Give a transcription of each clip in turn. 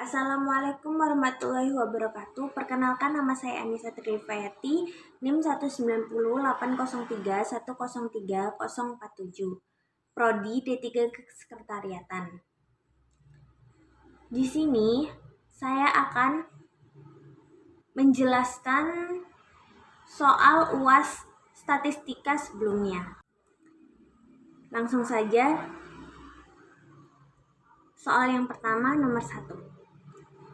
Assalamualaikum warahmatullahi wabarakatuh. Perkenalkan, nama saya Anissa Trifayati, NIM 1908031031047, Prodi D3 Kesekretariatan. Di sini saya akan menjelaskan soal UAS statistika sebelumnya. Langsung saja, soal yang pertama nomor 1.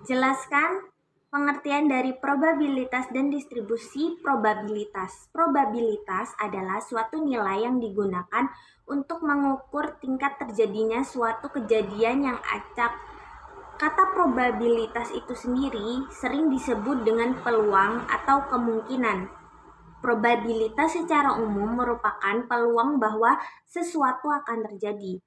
Jelaskan pengertian dari probabilitas dan distribusi probabilitas. Probabilitas adalah suatu nilai yang digunakan untuk mengukur tingkat terjadinya suatu kejadian yang acak. Kata probabilitas itu sendiri sering disebut dengan peluang atau kemungkinan. Probabilitas secara umum merupakan peluang bahwa sesuatu akan terjadi.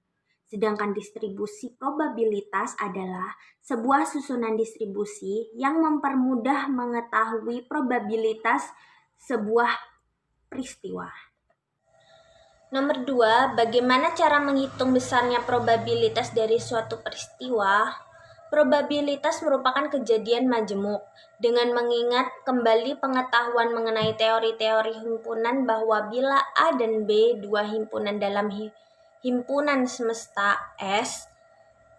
Sedangkan distribusi probabilitas adalah sebuah susunan distribusi yang mempermudah mengetahui probabilitas sebuah peristiwa. Nomor 2, bagaimana cara menghitung besarnya probabilitas dari suatu peristiwa? Probabilitas merupakan kejadian majemuk. Dengan mengingat kembali pengetahuan mengenai teori-teori himpunan bahwa bila A dan B dua himpunan dalam himpunan semesta S,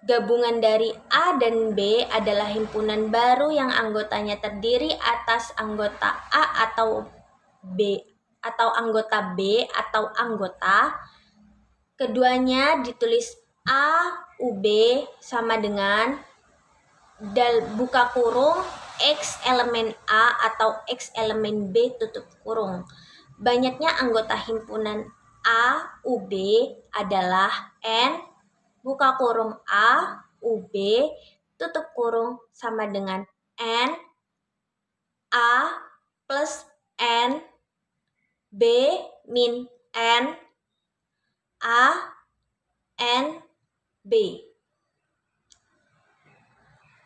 gabungan dari A dan B adalah himpunan baru yang anggotanya terdiri atas anggota A atau B atau anggota B atau anggota. Keduanya ditulis A, UB sama dengan buka kurung X elemen A atau X elemen B tutup kurung. Banyaknya anggota himpunan A, UB adalah N, buka kurung A, UB, tutup kurung sama dengan N, A plus N, B min N, A, N, B.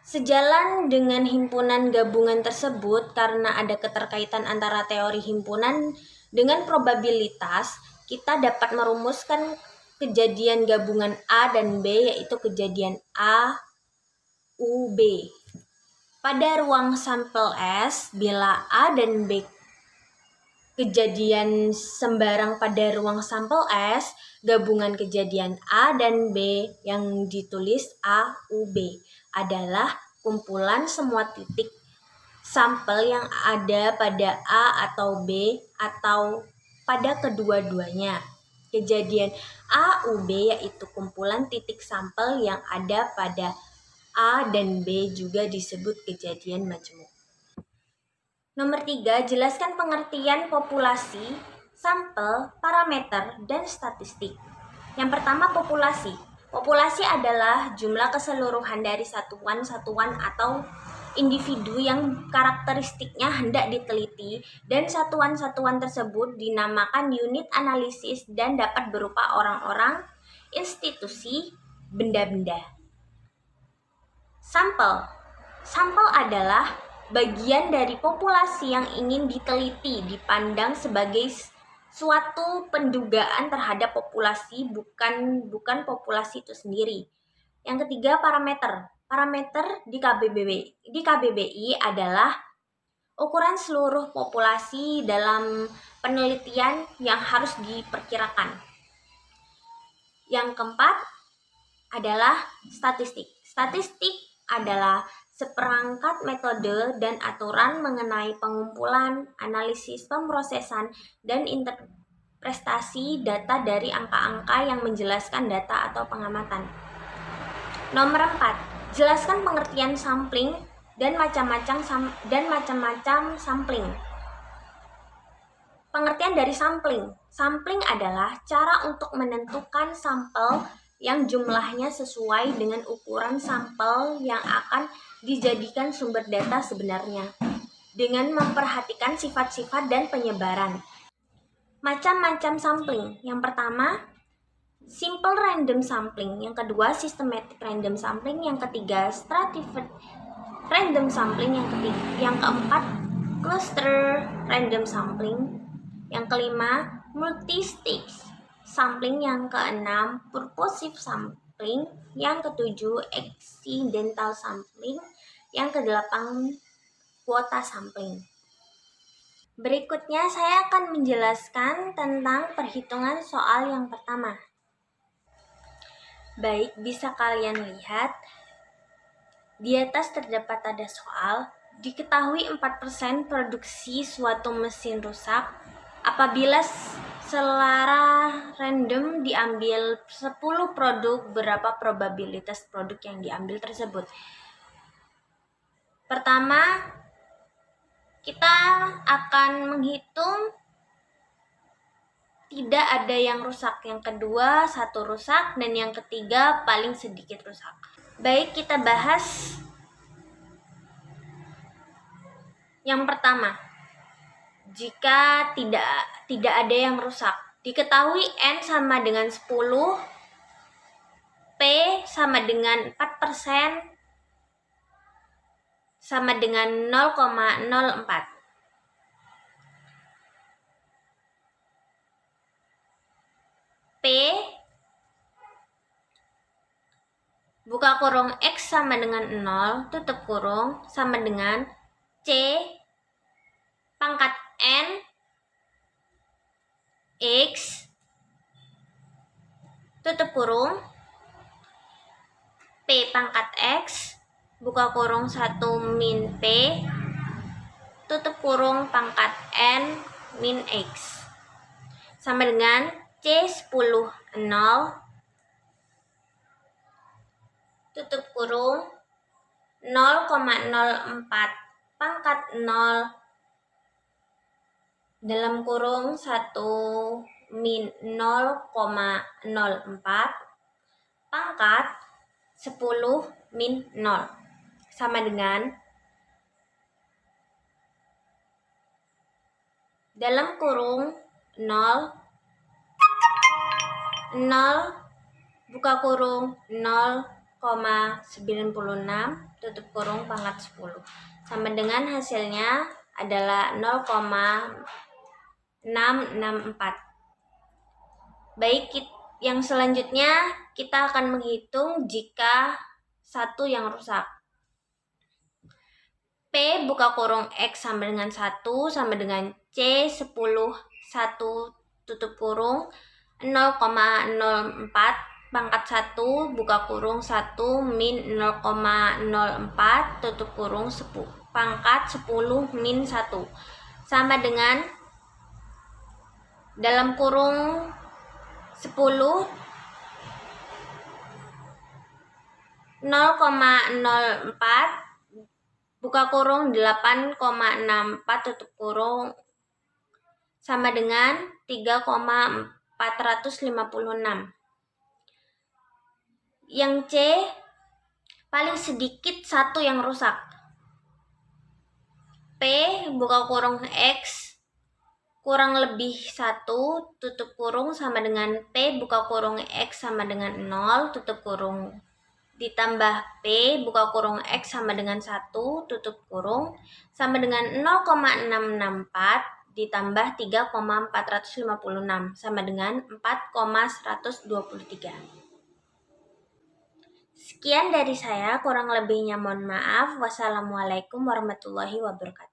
Sejalan dengan himpunan gabungan tersebut, karena ada keterkaitan antara teori himpunan dengan probabilitas, kita dapat merumuskan kejadian gabungan A dan B, yaitu kejadian A, U, B. Pada ruang sampel S, bila A dan B kejadian sembarang pada ruang sampel S, gabungan kejadian A dan B yang ditulis A, U, B adalah kumpulan semua titik sampel yang ada pada A atau B atau pada kedua-duanya. Kejadian A, U, B yaitu kumpulan titik sampel yang ada pada A dan B juga disebut kejadian majemuk. Nomor 3, jelaskan pengertian populasi, sampel, parameter, dan statistik. Yang pertama, populasi. Populasi adalah jumlah keseluruhan dari satuan-satuan atau individu yang karakteristiknya hendak diteliti, dan satuan-satuan tersebut dinamakan unit analisis dan dapat berupa orang-orang, institusi, benda-benda. Sampel. Sampel adalah bagian dari populasi yang ingin diteliti, dipandang sebagai suatu pendugaan terhadap populasi, bukan populasi itu sendiri. Yang ketiga, parameter. Parameter di KBBI adalah ukuran seluruh populasi dalam penelitian yang harus diperkirakan. Yang keempat adalah statistik. Statistik adalah seperangkat metode dan aturan mengenai pengumpulan, analisis, pemrosesan, dan interpretasi data dari angka-angka yang menjelaskan data atau pengamatan. Nomor 4, jelaskan pengertian sampling dan macam-macam sampling. Pengertian dari sampling. Sampling adalah cara untuk menentukan sampel yang jumlahnya sesuai dengan ukuran sampel yang akan dijadikan sumber data sebenarnya, dengan memperhatikan sifat-sifat dan penyebaran. Macam-macam sampling. Yang pertama, simple random sampling. Yang kedua, systematic random sampling. Yang ketiga, stratified random sampling. Yang keempat, cluster random sampling. Yang kelima, multi-stage sampling. Yang keenam, purposive sampling, yang ketujuh accidental sampling, yang kedelapan kuota sampling. Berikutnya saya akan menjelaskan tentang perhitungan soal yang pertama. Baik, bisa kalian lihat di atas terdapat ada soal, diketahui 4% produksi suatu mesin rusak apabila secara random diambil 10 produk, berapa probabilitas produk yang diambil tersebut? Pertama, kita akan menghitung tidak ada yang rusak. Yang kedua, satu rusak. Dan yang ketiga, paling sedikit rusak. Baik, kita bahas yang pertama. Jika tidak ada yang rusak, diketahui N sama dengan 10, P sama dengan 4%, sama dengan 0,04. P buka kurung X sama dengan 0, tutup kurung, sama dengan C pangkat N X, tutup kurung, P pangkat X, buka kurung 1 min P, tutup kurung pangkat N min X, sama dengan C10 0, tutup kurung, 0,04 pangkat 0 dalam kurung 1 min 0,04 pangkat 10 min 0, sama dengan dalam kurung 0, 0 buka kurung 0,96 tutup kurung pangkat 10, sama dengan hasilnya adalah 0,664. Baik, yang selanjutnya kita akan menghitung jika satu yang rusak. P buka kurung X sama dengan 1 sama dengan C10 1 tutup kurung 0,04 pangkat 1 buka kurung 1 min 0,04 tutup kurung 10 pangkat 10 min 1, sama dengan dalam kurung 10 0,04 buka kurung 8,64 tutup kurung, sama dengan 3,456. Yang C paling sedikit satu yang rusak. P buka kurung X kurang lebih 1 tutup kurung sama dengan P buka kurung X sama dengan 0 tutup kurung ditambah P buka kurung X sama dengan 1 tutup kurung sama dengan 0,664 ditambah 3,456 sama dengan 4,123. Sekian dari saya, kurang lebihnya mohon maaf. Wassalamualaikum warahmatullahi wabarakatuh.